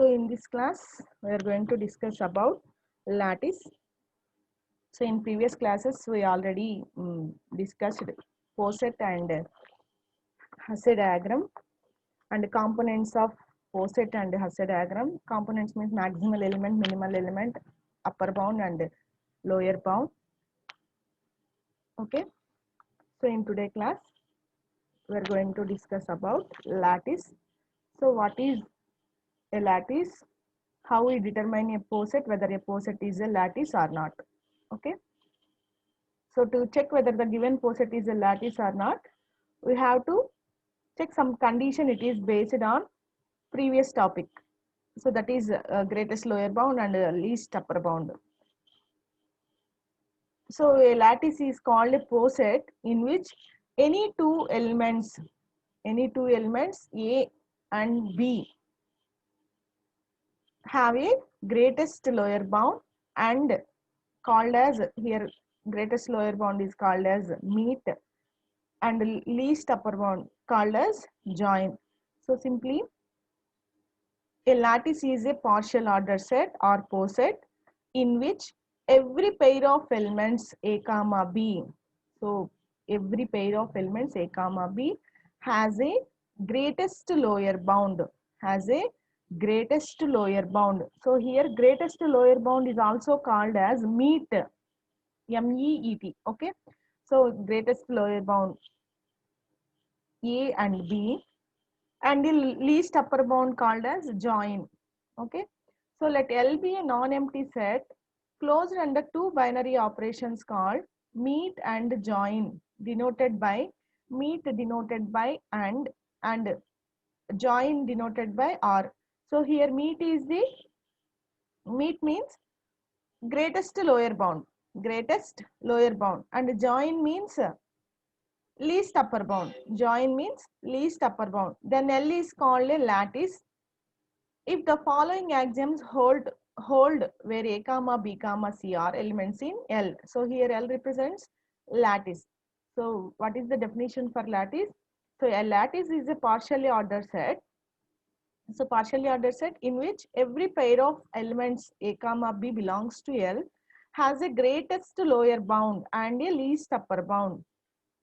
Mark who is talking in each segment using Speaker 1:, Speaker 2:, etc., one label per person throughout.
Speaker 1: So in this class, we are going to discuss about lattice. So in previous classes, we already discussed Poset and Hasse diagram and components of Poset and Hasse diagram. Components means maximal element, minimal element, upper bound and lower bound. Okay. So in today's class, we are going to discuss about lattice. So what is a lattice? How we determine a poset, whether a poset is a lattice or not. Okay. So to check whether the given poset is a lattice or not, we have to check some condition. It is based on previous topic. So that is greatest lower bound and least upper bound. So a lattice is called a poset in which any two elements A and B have a greatest lower bound and called as, here greatest lower bound is called as meet and least upper bound called as join. So simply a lattice is a partial order set or poset in which every pair of elements A comma B, so every pair of elements A comma B has a greatest lower bound, So here greatest lower bound is also called as meet, MEET. Okay. So greatest lower bound A and B, and the least upper bound called as join. Okay. So let L be a non-empty set closed under two binary operations called meet and join, denoted by meet denoted by and join denoted by or. So here meet means greatest lower bound, and join means least upper bound. Join means least upper bound. Then L is called a lattice if the following axioms hold where A comma B comma C are elements in L. So here L represents lattice. So what is the definition for lattice? So a lattice is a partially ordered set. So partially ordered set in which every pair of elements A comma B belongs to L has a greatest lower bound and a least upper bound.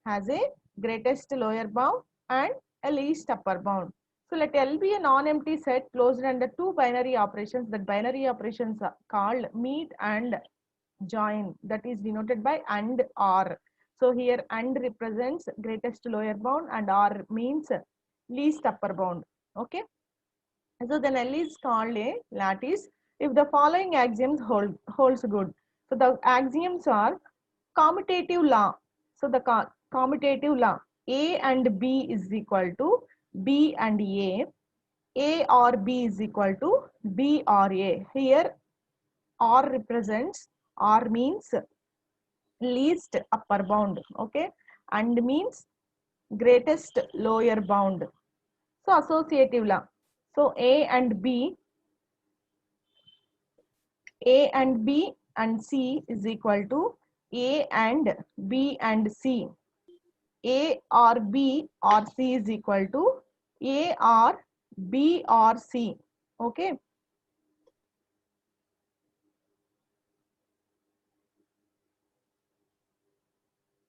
Speaker 1: Has a greatest lower bound and a least upper bound. So let L be a non-empty set closed under two binary operations. That binary operations are called meet and join, that is denoted by and or. So here and represents greatest lower bound and or means least upper bound. Okay. So then L is called a lattice if the following axioms holds good. So the axioms are commutative law. So the commutative law, A and B is equal to B and A or B is equal to B or A. Here or represents, or means least upper bound, okay, and means greatest lower bound. So associative law. So A and B and C is equal to A and B and C. A or B or C is equal to A or B or C. Okay.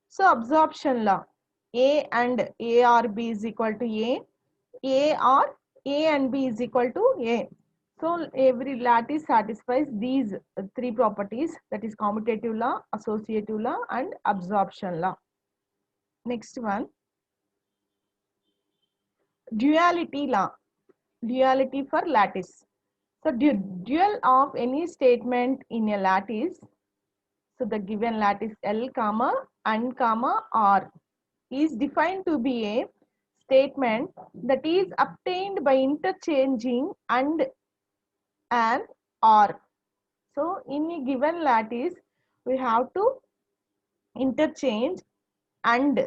Speaker 1: So absorption law. A and A or B is equal to A or A and B is equal to A. So every lattice satisfies these three properties, that is commutative law, associative law and absorption law. Next one, duality law, duality for lattice. So dual of any statement in a lattice, so the given lattice L comma and comma R is defined to be a statement that is obtained by interchanging and an or. So in a given lattice, we have to interchange and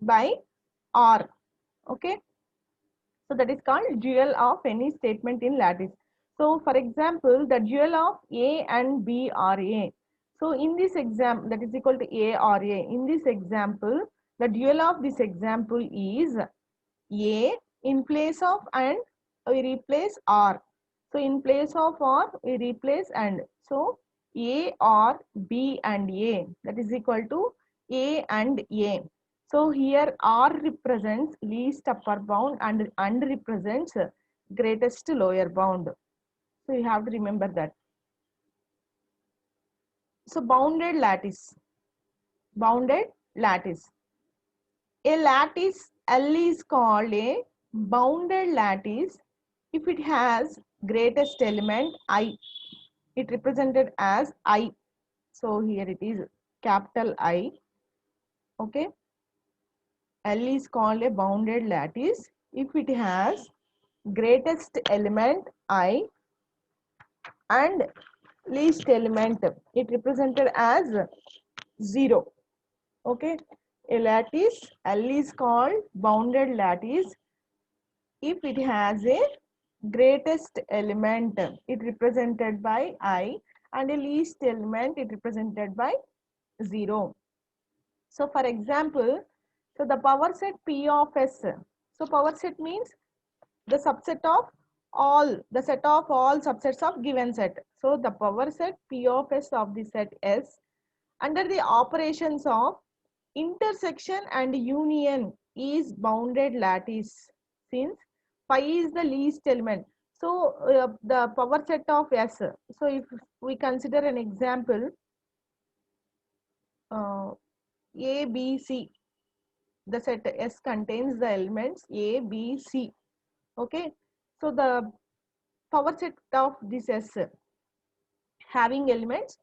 Speaker 1: by or. Okay. So that is called dual of any statement in lattice. So for example, the dual of A and B are A. So in this example, that is equal to A or A. In this example, the dual of this example is A in place of and we replace R. So in place of or, we replace and. So A or B and A, that is equal to A and A. So here R represents least upper bound and represents greatest lower bound. So you have to remember that. So bounded lattice. Bounded lattice. A lattice L is called a bounded lattice if it has greatest element I. It represented as I. So here it is capital I. Okay. L is called a bounded lattice if it has greatest element I and least element. It represented as 0. Okay. A lattice L is called bounded lattice if it has a greatest element, it represented by I, and a least element, it represented by 0. So for example, so the power set P of S. So power set means the subset of the set of all subsets of given set. So the power set P of S of the set S under the operations of intersection and union is bounded lattice since phi is the least element. So the power set of S. So if we consider an example, uh, A, B, C, the set S contains the elements A, B, C. Okay. So the power set of this S having elements.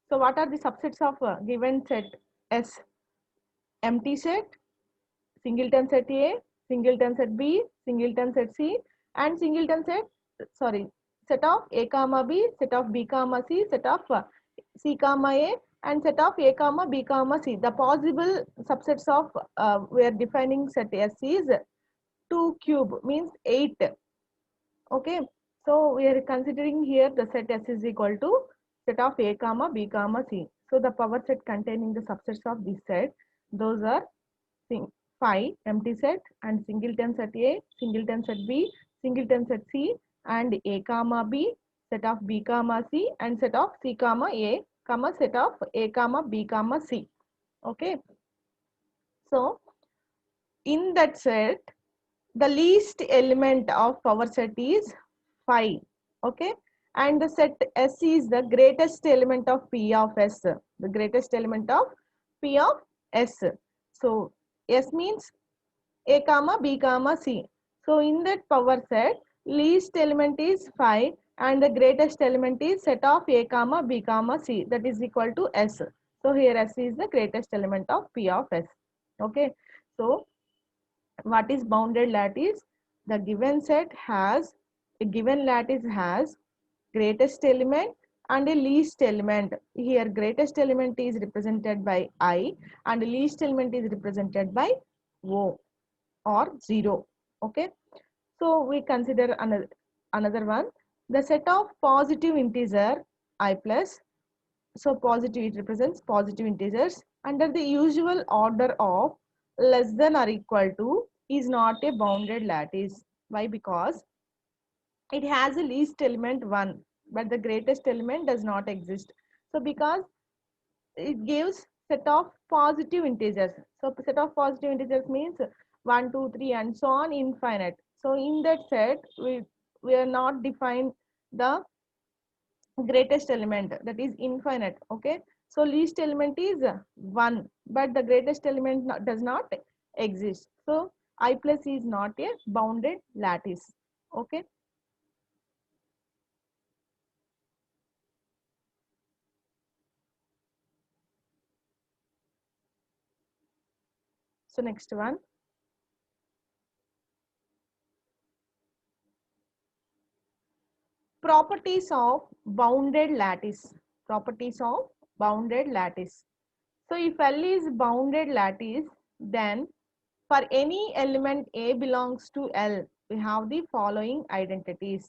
Speaker 1: So what are the subsets of given set S? Empty set, singleton set A, singleton set B, singleton set C, and singleton set, sorry, set of A comma B, set of B comma C, set of C comma A, and set of A comma B comma C. The possible subsets of we are defining set S is 2 cube means 8. Okay, so we are considering here the set S is equal to set of A comma B comma C. So the power set containing the subsets of this set, those are phi empty set and singleton set A, singleton set B, singleton set C, and A comma B, set of B comma C, and set of C comma A, comma set of A comma B comma C. Okay, so in that set, the least element of power set is phi. Okay, and the set S is the greatest element of P of S, the greatest element of P of S. So S means A comma B comma C. So in that power set, least element is phi and the greatest element is set of A comma B comma C, that is equal to S. So here S is the greatest element of P of S. Okay, so what is bounded lattice? The given set has, a given lattice has greatest element and a least element. Here greatest element is represented by I and least element is represented by O or 0. Okay, so we consider another one, the set of positive integer I plus. So positive, it represents positive integers under the usual order of less than or equal to is not a bounded lattice. Why? Because it has a least element 1 but the greatest element does not exist. So because it gives set of positive integers. So set of positive integers means 1, 2, 3, and so on infinite. So in that set, we are not defined the greatest element, that is infinite. Okay, so least element is 1 but the greatest element does not exist. So I plus is not a bounded lattice. Okay, so next one, properties of bounded lattice. Properties of bounded lattice. So if L is bounded lattice, then for any element A belongs to L, we have the following identities.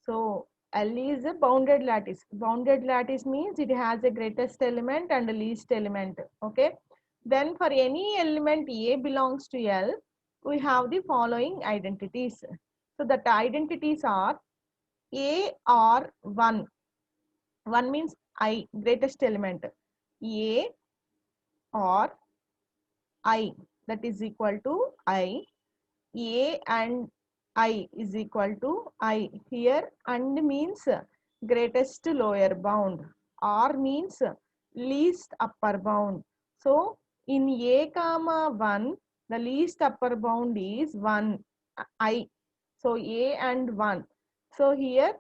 Speaker 1: So L is a bounded lattice. Bounded lattice means it has a greatest element and a least element. Okay. Then for any element A belongs to L, we have the following identities. So that identities are A or 1. 1 means I, greatest element. A or I, that is equal to I. A and I is equal to I. Here and means greatest lower bound. R means least upper bound. So in A comma 1, the least upper bound is 1 I. So A and 1. So here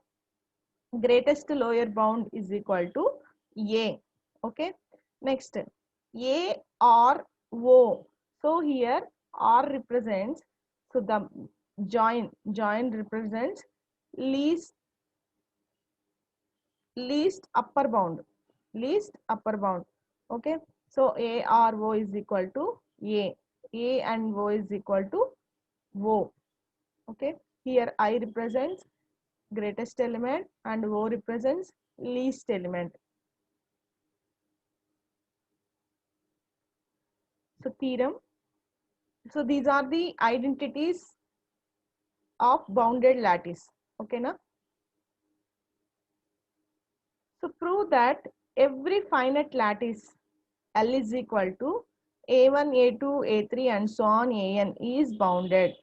Speaker 1: greatest lower bound is equal to A. Okay. Next, A or O. So here R represents, so the join represents least upper bound, least upper bound. Okay. So A or O is equal to A and O is equal to O. Okay. Here I represents greatest element and O represents least element. So theorem. So these are the identities of bounded lattice. Okay, na? So prove that every finite lattice L is equal to A1, A2, A3 and so on An is bounded.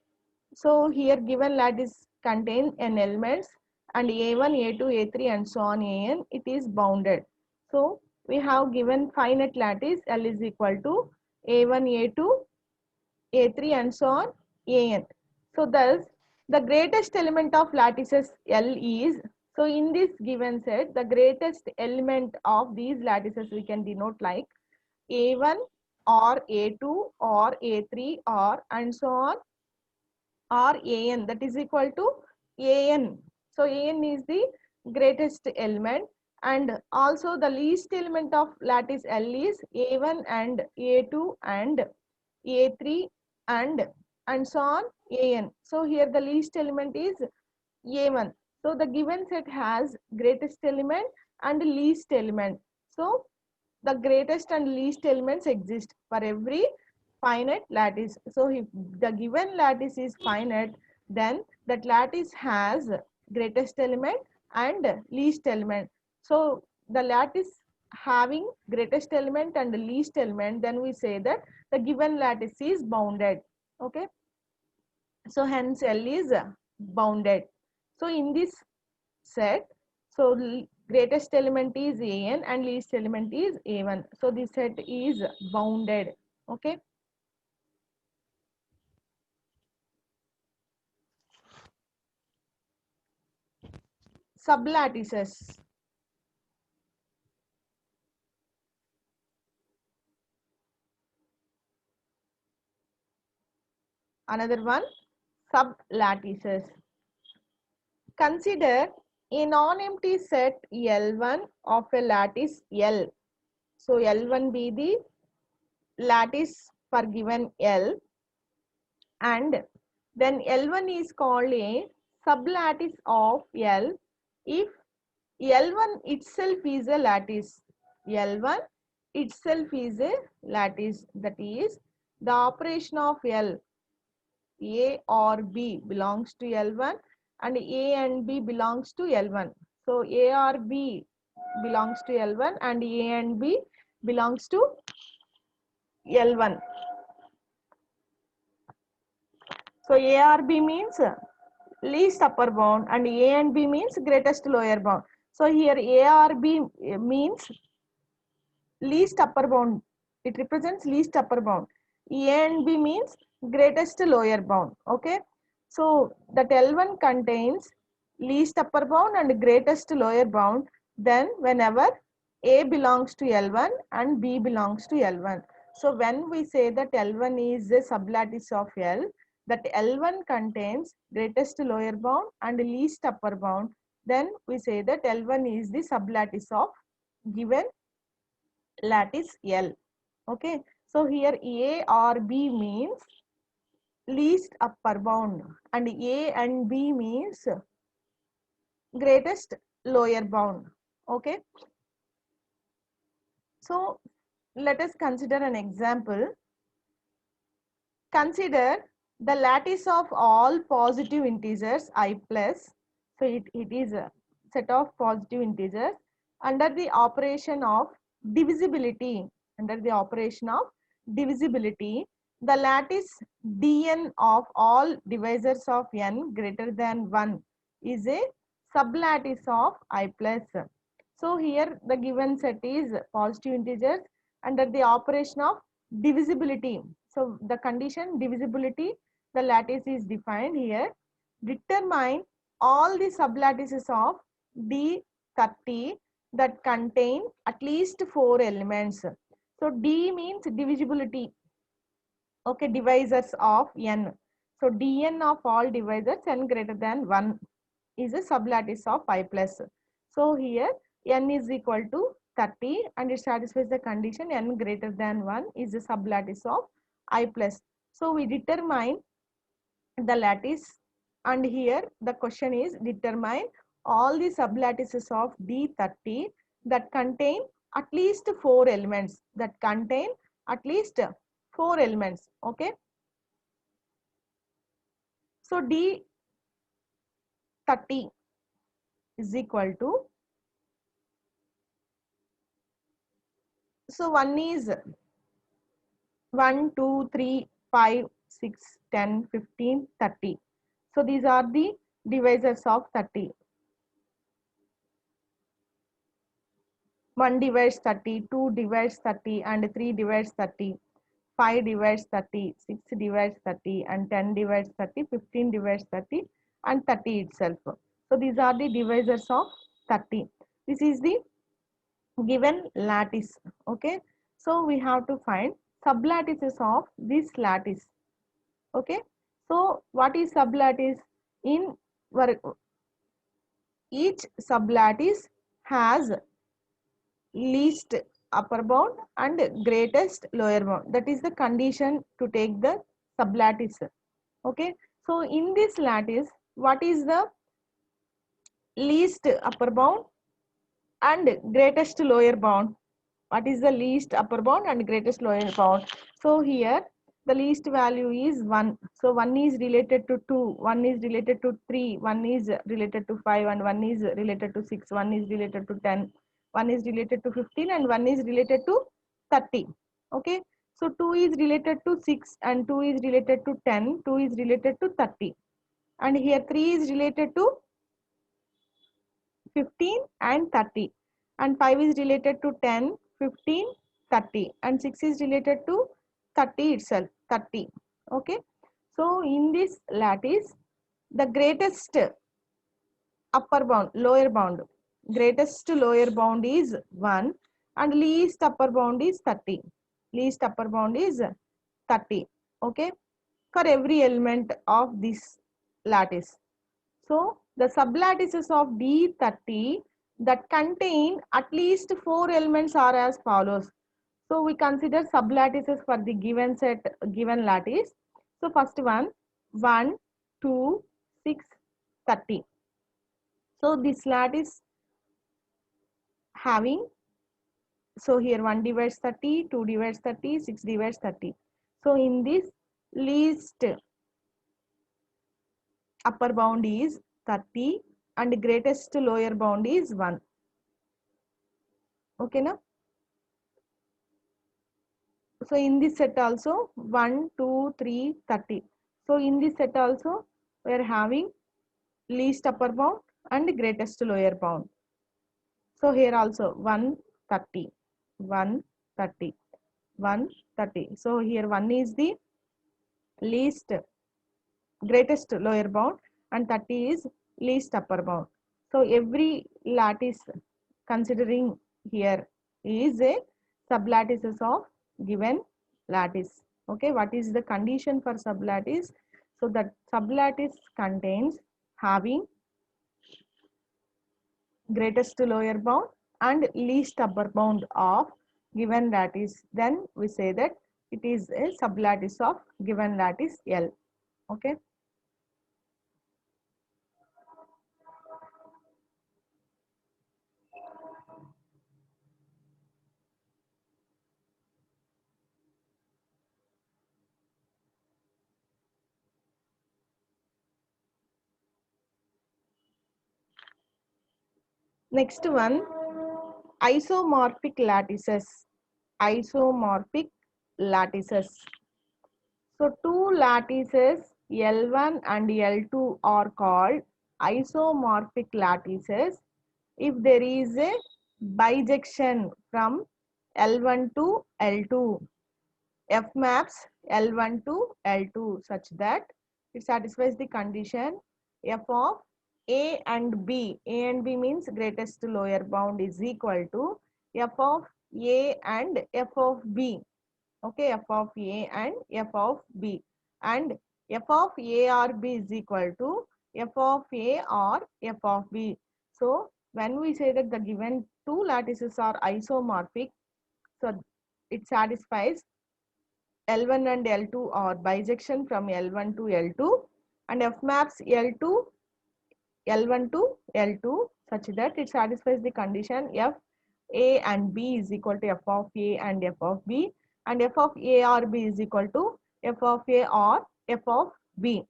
Speaker 1: So here given lattice contain n elements and A1, A2, A3 and so on An, it is bounded. So we have given finite lattice L is equal to A1, A2, A3 and so on An. So thus the greatest element of lattices L is, so in this given set the greatest element of these lattices we can denote like A1 or A2 or A3 or and so on or An, that is equal to An. So An is the greatest element and also the least element of lattice L is A1 and A2 and A3 and so on An. So here the least element is A1. So the given set has greatest element and least element. So the greatest and least elements exist for every finite lattice. So if the given lattice is finite, then that lattice has greatest element and least element. So the lattice having greatest element and least element, then we say that the given lattice is bounded. Okay. So hence L is bounded. So in this set, so greatest element is An and least element is A1. So this set is bounded. Okay. Sublattices. Another one, sublattices. Consider a non-empty set L1 of a lattice L. So L1 be the lattice for given L and then L1 is called a sublattice of L if L1 itself is a lattice. L1 itself is a lattice, that is the operation of L, A or B belongs to L1 and A and B belongs to L1. So A or B belongs to L1 and A and B belongs to L1. So A or B means least upper bound and A and B means greatest lower bound. So here A or B means least upper bound. It represents least upper bound. A and B means greatest lower bound. Okay. So that L1 contains least upper bound and greatest lower bound. Then whenever A belongs to L1 and B belongs to L1. So when we say that L1 is a sublattice of L, that L1 contains greatest lower bound and least upper bound, then we say that L1 is the sublattice of given lattice L. Okay. So here A or B means least upper bound and A and B means greatest lower bound. Okay. So let us consider an example. Consider the lattice of all positive integers I plus. So it is a set of positive integers under the operation of divisibility. Under the operation of divisibility, the lattice Dn of all divisors of n greater than 1 is a sublattice of I plus. So here the given set is positive integers under the operation of divisibility. So the condition divisibility, the lattice is defined here. Determine all the sublattices of D30 that contain at least 4 elements. So D means divisibility. Okay, divisors of n. So Dn of all divisors n greater than 1 is a sublattice of I plus. So here n is equal to 30 and it satisfies the condition n greater than 1 is a sublattice of I plus. So we determine the lattice, and here the question is determine all the sublattices of D30 that contain at least 4 elements, that contain at least 4 elements. Okay, so D30 is equal to, so one is 1, 2, 3, 5, 6, 10, 15, 30. So these are the divisors of 30. 1 divides 30, 2 divides 30, and 3 divides 30. 5 divides 30, 6 divides 30, and 10 divides 30, 15 divides 30, and 30 itself. So these are the divisors of 30. This is the given lattice. Okay, so we have to find sublattices of this lattice. Okay, so what is sublattice? In each sublattice has least upper bound and greatest lower bound. That is the condition to take the sublattice. Okay, so in this lattice, what is the least upper bound and greatest lower bound? What is the least upper bound and greatest lower bound? So here the least value is 1. So 1 is related to 2, 1 is related to 3, 1 is related to 5, and 1 is related to 6, 1 is related to 10, 1 is related to 15, and 1 is related to 30. Okay, so 2 is related to 6 and 2 is related to 10, 2 is related to 30, and here 3 is related to 15 and 30, and 5 is related to 10, 15, 30, and 6 is related to 30 itself, 30. Okay, so in this lattice the greatest upper bound, lower bound, greatest lower bound is 1 and least upper bound is 30. Least upper bound is 30. Okay, for every element of this lattice. So the sublattices of D30 that contain at least 4 elements are as follows. So we consider sublattices for the given set, given lattice. So first one, 1, 2, 6, 30. So this lattice having, so here 1 divides 30, 2 divides 30, 6 divides 30. So in this least upper bound is 30 and greatest lower bound is 1. Okay, now? So in this set also 1, 2, 3, 30. So in this set also we are having least upper bound and greatest lower bound. So here also 1, 30, 1, 30, 1, 30. So here 1 is the least greatest lower bound and 30 is least upper bound. So every lattice considering here is a sublattices of given lattice. Okay, what is the condition for sublattice? So that sublattice contains having greatest lower bound and least upper bound of given lattice. Then we say that it is a sublattice of given lattice L. Okay. Next one, isomorphic lattices. Isomorphic lattices. So two lattices L1 and L2 are called isomorphic lattices if there is a bijection from L1 to L2. F maps L1 to L2 such that it satisfies the condition F of A and B. A and B means greatest lower bound is equal to F of A and F of B. Okay, F of A and F of B. And F of A or B is equal to F of A or F of B. So when we say that the given two lattices are isomorphic, so it satisfies L1 and L2 are bijection from L1 to L2 and F maps L1 to L2 such that it satisfies the condition F A and B is equal to F of A and F of B and F of A or B is equal to F of A or F of B.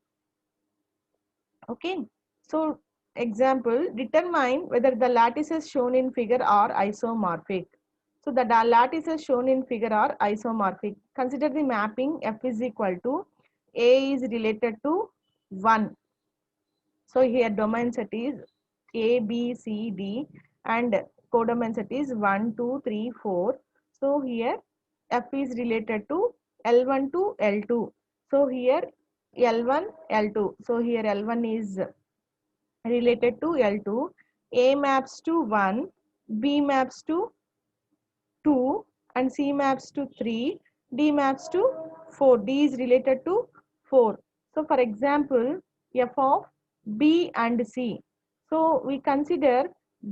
Speaker 1: Okay. So example, determine whether the lattices shown in figure are isomorphic. So the lattices shown in figure are isomorphic. Consider the mapping F is equal to A is related to 1. So here domain set is A, B, C, D and codomain set is 1, 2, 3, 4. So here F is related to L1 to L2. So here L1, L2. So here L1 is related to L2. A maps to 1, B maps to 2 and C maps to 3, D maps to 4. D is related to 4. So for example, F of B and C. So we consider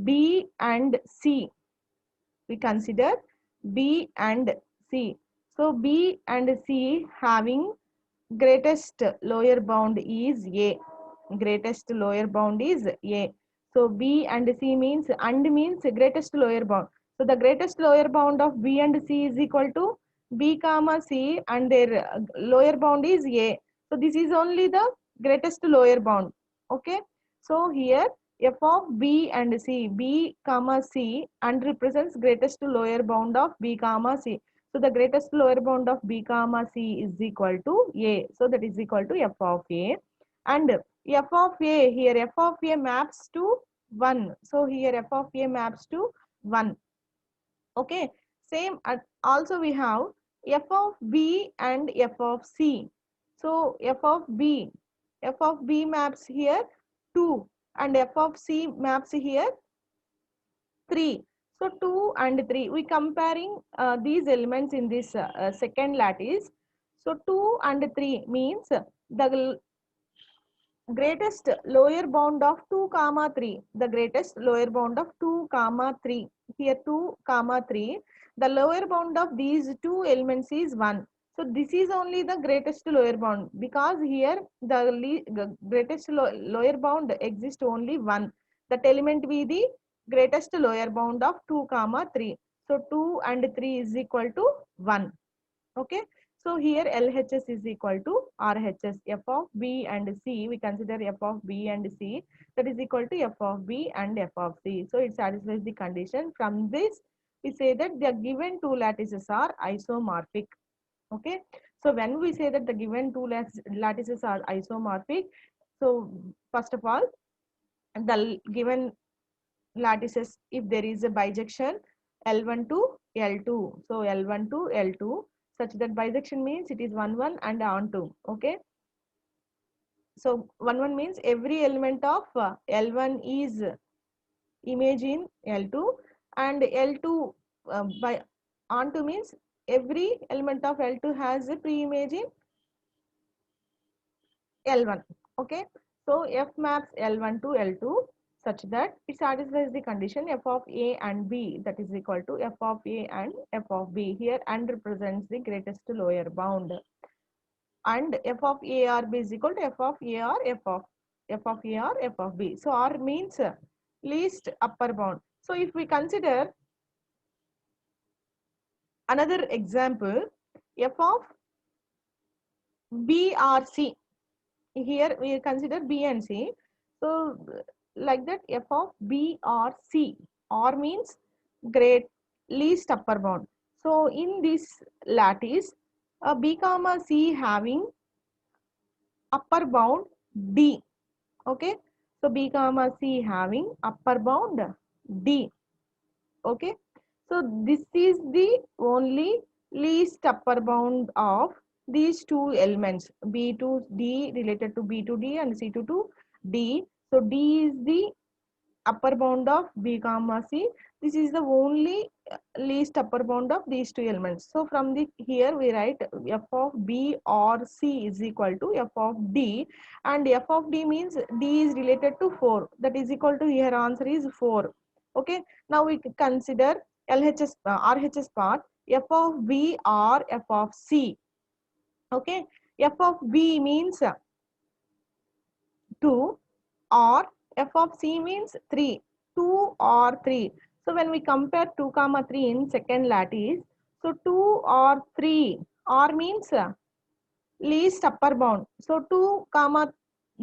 Speaker 1: B and C. We consider B and C. So B and C having greatest lower bound is A. Greatest lower bound is A. So B and C means greatest lower bound. So the greatest lower bound of B and C is equal to B comma C and their lower bound is A. So this is only the greatest lower bound. Okay. So here F of B and C, B comma C and represents greatest lower bound of B comma C. So the greatest lower bound of B comma C is equal to A. So that is equal to F of A. And F of A, here F of A maps to 1. So here F of A maps to 1. Okay. Same also we have F of B and F of C. So F of B maps here 2 and F of C maps here 3. So 2 and 3, we comparing these elements in this second lattice. So 2 and 3 means the greatest lower bound of 2 comma 3. The greatest lower bound of 2 comma 3. Here 2 comma 3. The lower bound of these two elements is 1. So this is only the greatest lower bound because here the greatest lower bound exists only 1. That element be the greatest lower bound of 2 comma 3. So 2 and 3 is equal to 1. Okay. So here LHS is equal to RHS. F of B and C, we consider F of B and C, that is equal to F of B and F of C. So it satisfies the condition. From this, we say that the given two lattices are isomorphic. Okay. So when we say that the given two lattices are isomorphic, so first of all, the given lattices, if there is a bijection L1 to L2, so L1 to L2, such that bijection means it is 1 1 and on 2. Okay. So 1 1 means every element of L1 is image in L2 and L2 by on 2 means every element of L2 has a pre-image in L1. Okay. So F maps L1 to L2 such that it satisfies the condition F of A and B, that is equal to F of A and F of B. Here and represents the greatest lower bound. And F of A or B is equal to F of A or F of A or F of B. So R means least upper bound. So if we consider another example, F of B or C. Here we consider B and C. So like that, f of b or c. Or means great least upper bound. So in this lattice, b comma c having upper bound d. Okay, so b comma c having upper bound d. Okay, so this is the only least upper bound of these two elements, b to d related to b to d and c to d. So d is the upper bound of b comma c. This is the only least upper bound of these two elements. So from the here we write f of b or c is equal to f of d, and f of d means d is related to 4, that is equal to, here answer is 4. Okay, now we consider LHS RHS part, f of b or f of c. Okay, f of b means 2 or f of c means 3, 2 or 3. So when we compare 2 comma 3 in second lattice, so 2 or 3, or means least upper bound. So 2 comma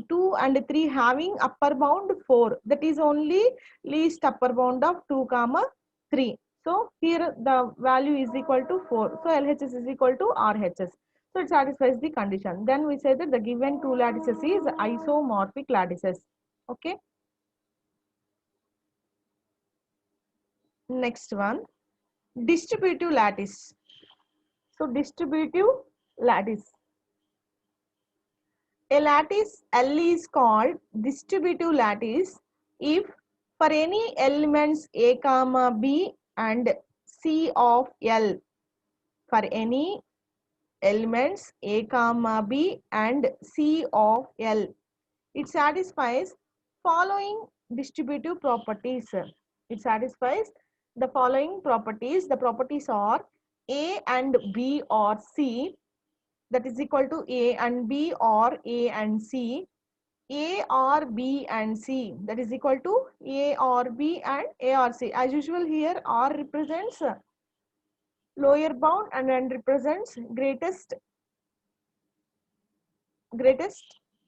Speaker 1: 2 and 3 having upper bound 4, that is only least upper bound of 2 comma 3. So here the value is equal to 4. So LHS is equal to RHS. So it satisfies the condition. Then we say that the given two lattices is isomorphic lattices. Okay. Next one, distributive lattice. So distributive lattice. A lattice L is called distributive lattice if for any elements a comma b and c of L, for any elements a comma b and c of L, it satisfies following distributive properties. It satisfies the following properties. The properties are a and b or c, that is equal to a and b or a and c, a or b and c, that is equal to a or b and a or c. As usual, here r represents lower bound and n represents greatest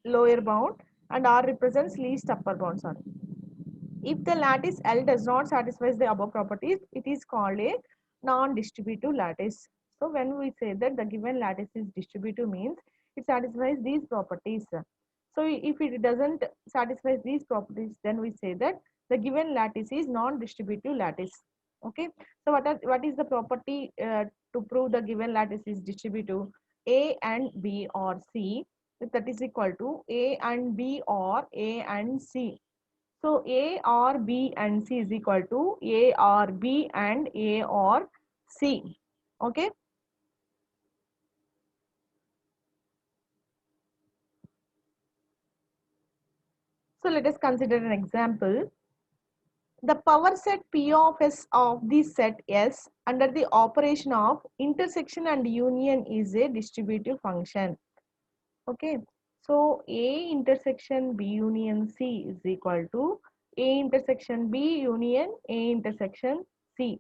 Speaker 1: lower bound, and r represents least upper bound. Sorry. If the lattice L does not satisfy the above properties, it is called a non-distributive lattice. So when we say that the given lattice is distributive, means it satisfies these properties. So if it doesn't satisfy these properties, then we say that the given lattice is non-distributive lattice. Okay. So what is the property to prove the given lattice is distributive? A and B or C, that is equal to A and B or A and C. So A or B and C is equal to A or B and A or C. Okay. So let us consider an example. The power set P of S of the set S under the operation of intersection and union is a distributive function. Okay. So A intersection B union C is equal to A intersection B union A intersection C.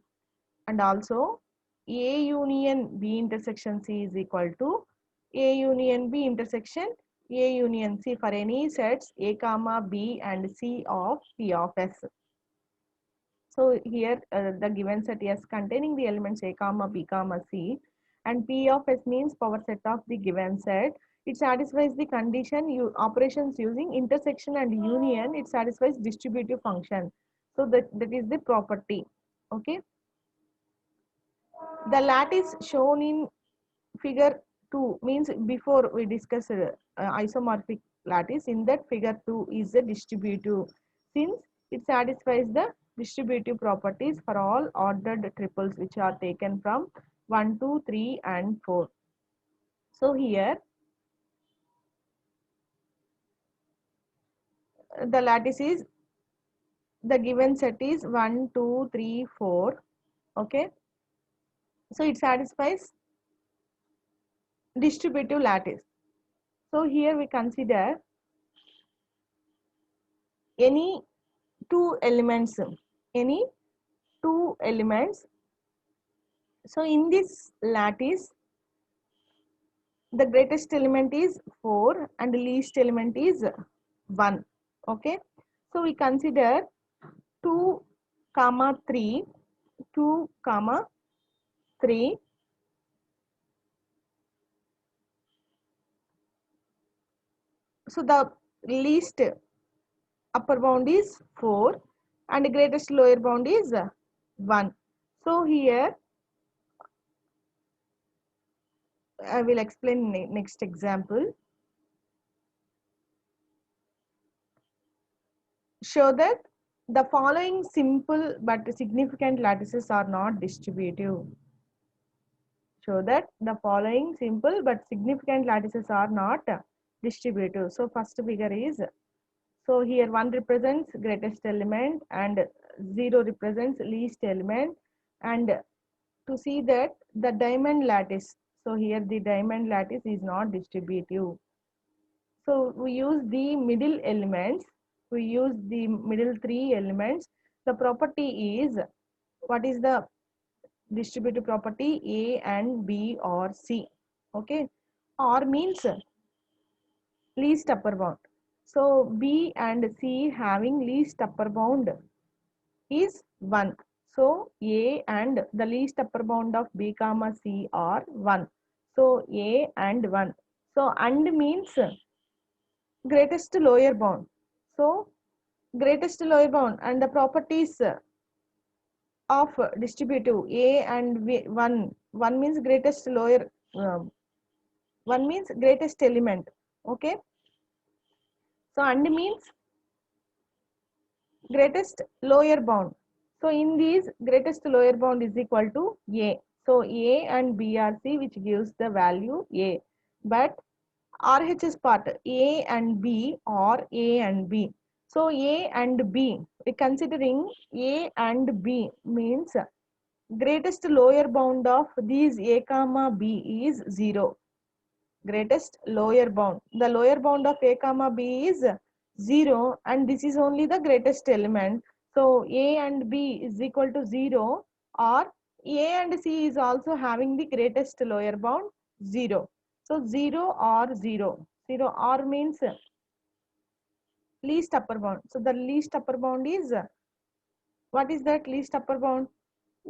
Speaker 1: And also A union B intersection C is equal to A union B intersection A union C for any sets A comma B and C of P of S. So here the given set S containing the elements A comma B comma C, and P of S means power set of the given set. It satisfies the condition operations using intersection and union. It satisfies distributive function. So that is the property. Okay. The lattice shown in figure 2 means before we discuss isomorphic lattice, in that figure 2 is a distributive, since it satisfies the distributive properties for all ordered triples which are taken from 1, 2, 3 and 4. So here the lattice is, the given set is 1, 2, 3, 4. Okay. So it satisfies distributive lattice. So here we consider any two elements, any two elements. So in this lattice, the greatest element is 4 and the least element is 1. Okay. So we consider 2 comma 3, 2 comma 3. So the least upper bound is 4 and the greatest lower bound is 1. So here I will explain next example. Show that the following simple but significant lattices are not distributive. Show that the following simple but significant lattices are not distributive. So first figure is, so here 1 represents greatest element and 0 represents least element, and to see that the diamond lattice, so here the diamond lattice is not distributive. So we use the middle elements, we use the middle 3 elements. The property is, what is the distributive property? A and B or C. Okay, or means least upper bound. So B and C having least upper bound is 1. So A and the least upper bound of B comma C are 1. So A and 1. So and means greatest lower bound. So greatest lower bound and the properties of distributive A and 1. 1 means greatest lower, 1 means greatest element. Okay. So and means greatest lower bound. So in these, greatest lower bound is equal to A. So A and B are C, which gives the value A. But RHS part, A and B or A and B. So A and B, we considering A and B means greatest lower bound of these A comma B is 0. Greatest lower bound. The lower bound of A comma B is 0 and this is only the greatest element. So A and B is equal to 0, or A and C is also having the greatest lower bound 0. So 0 or 0. 0 or means least upper bound. So the least upper bound is, what is that least upper bound?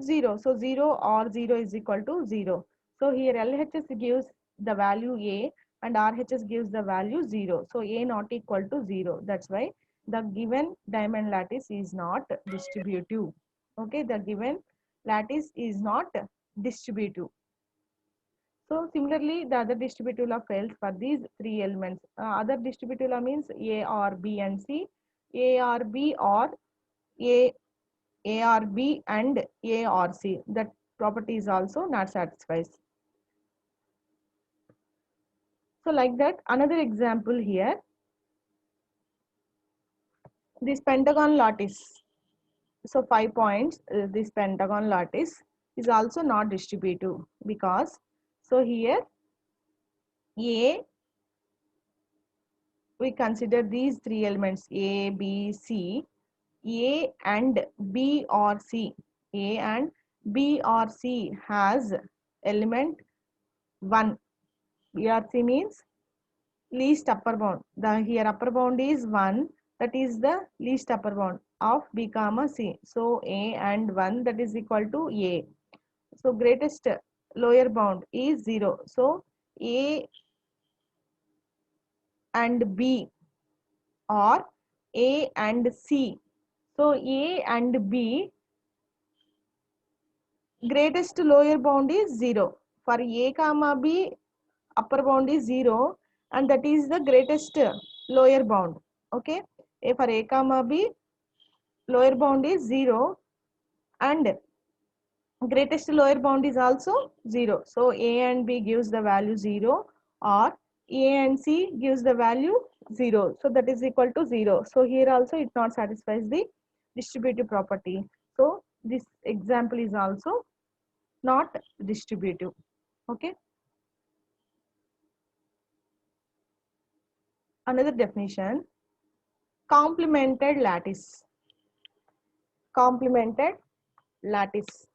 Speaker 1: 0. So 0 or 0 is equal to 0. So here LHS gives the value A and RHS gives the value 0. So A not equal to 0. That's why the given diamond lattice is not distributive. Okay, the given lattice is not distributive. So similarly, the other distributive law fails for these 3 elements. Other distributive law means A or B and C, A or B or A, A or B and A or C. That property is also not satisfies. So like that, another example here, this pentagon lattice. So 5 points, this pentagon lattice is also not distributive because, so here A, we consider these 3 elements A, B, C. A and B or C. A and B or C has element 1. B or C means least upper bound. The here upper bound is 1. That is the least upper bound of B comma C. So A and 1, that is equal to A. So greatest lower bound is 0. So A and B or A and C. So A and B greatest lower bound is 0. For A comma B, upper bound is 0 and that is the greatest lower bound. Okay. For A comma B, lower bound is 0 and greatest lower bound is also 0. So A and B gives the value 0 or A and C gives the value 0. So that is equal to 0. So here also it not satisfies the distributive property. So this example is also not distributive. Okay. Another definition, complemented lattice. Complemented lattice.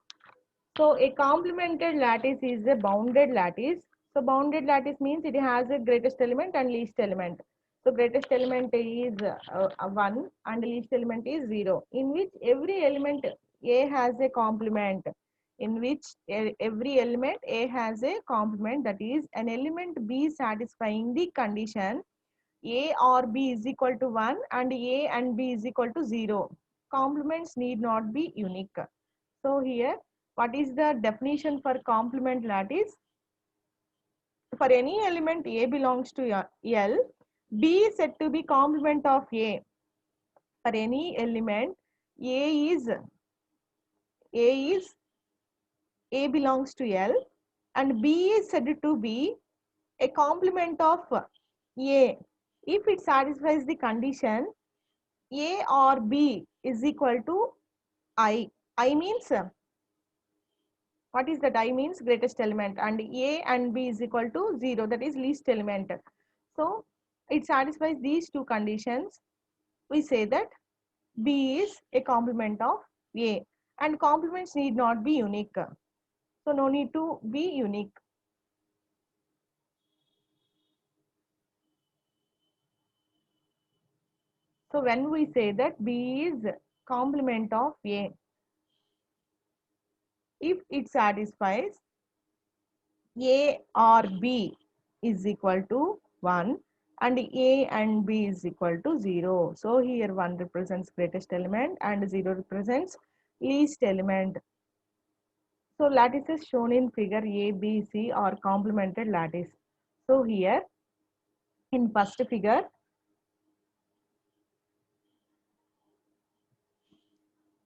Speaker 1: So a complemented lattice is a bounded lattice. So bounded lattice means it has a greatest element and least element. So greatest element is 1 and least element is 0, in which every element A has a complement, in which every element A has a complement, that is an element B satisfying the condition A or B is equal to 1 and A and B is equal to 0. Complements need not be unique. So here, what is the definition for complement lattice? For any element A belongs to L, B is said to be complement of A. For any element A belongs to L and B is said to be a complement of A if it satisfies the condition A or B is equal to I. I means what is that? I means greatest element, and A and B is equal to 0, that is least element. So it satisfies these two conditions. We say that B is a complement of A, and complements need not be unique. So no need to be unique. So when we say that B is complement of A, if it satisfies A or B is equal to 1 and A and B is equal to 0. So here 1 represents greatest element and 0 represents least element. So lattices shown in figure A, B, C are complemented lattice. So here in first figure,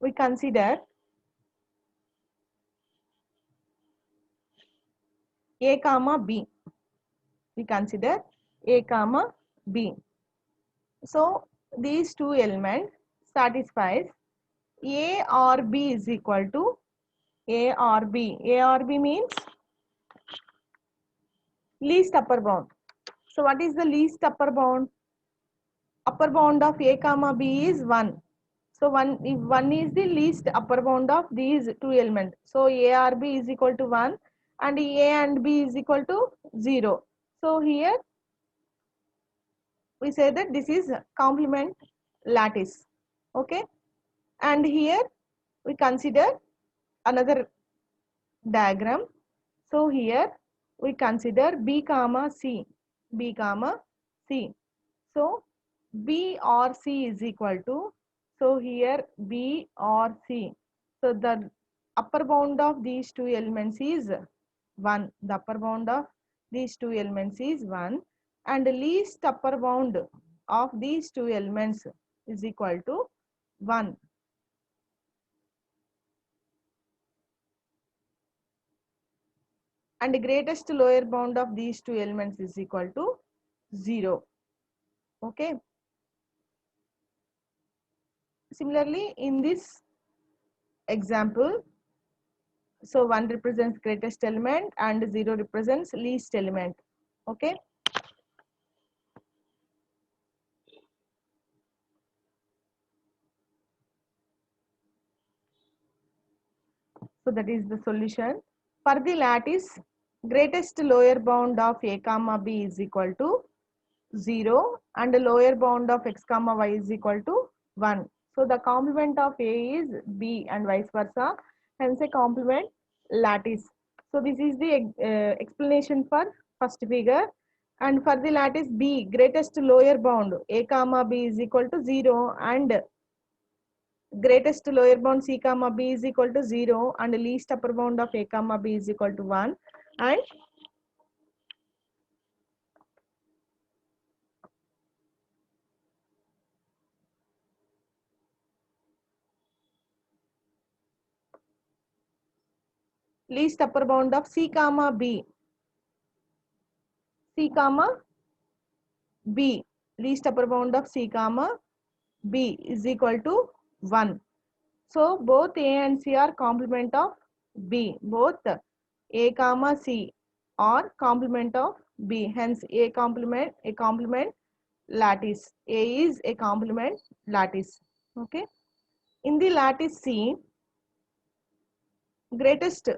Speaker 1: we consider A comma B. We consider A comma B. So these two elements satisfies A or B is equal to A or B. A or B means least upper bound. So what is the least upper bound? Upper bound of A comma B is 1. So 1 is the least upper bound of these two elements. So A or B is equal to 1 and A and B is equal to 0. So here we say that this is complement lattice. Okay. And here we consider another diagram. So here we consider B comma C. B comma C. So B or C is equal to, so here B or C. So the upper bound of these two elements is 1. The upper bound of these two elements is 1 and the least upper bound of these two elements is equal to 1. And the greatest lower bound of these two elements is equal to 0. Okay. Similarly, in this example, so 1 represents greatest element and 0 represents least element. Okay. So that is the solution. For the lattice, greatest lower bound of A comma B is equal to 0 and the lower bound of X comma Y is equal to 1. So the complement of A is B and vice versa. Hence a complement lattice. So this is the explanation for first figure. And for the lattice B, greatest lower bound A comma B is equal to 0 and greatest lower bound C comma B is equal to 0 and least upper bound of A comma B is equal to 1 and least upper bound of C comma B. C comma B, least upper bound of C comma B is equal to 1. So both A and C are complement of B. Both A comma C are complement of B. Hence a complement lattice. A is a complement lattice. Okay. In the lattice C, greatest